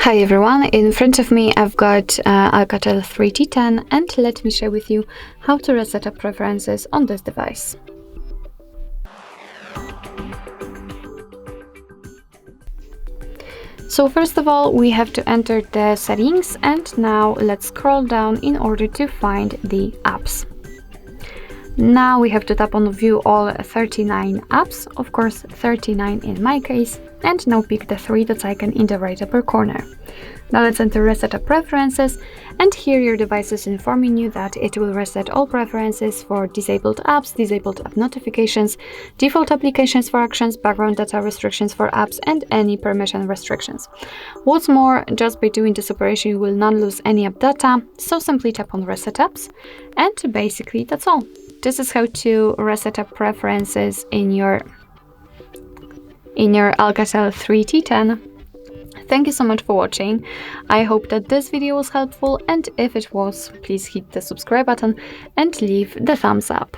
Hi everyone, in front of me I've got Alcatel 3T10 and let me share with you how to reset up preferences on this device. So first of all, we have to enter the settings, and now let's scroll down in order to find the apps. Now we have to tap on view all 39 apps, of course 39 in my case, and now pick the three dots icon in the right upper corner. Now let's enter reset up preferences, and here your device is informing you that it will reset all preferences for disabled apps, disabled app notifications, default applications for actions, background data restrictions for apps, and any permission restrictions. What's more, just by doing this operation you will not lose any app data, so simply tap on reset apps, and basically that's all. This is how to reset up preferences in your Alcatel 3T10. Thank you so much for watching. I hope that this video was helpful, and if it was, please hit the subscribe button and leave the thumbs up.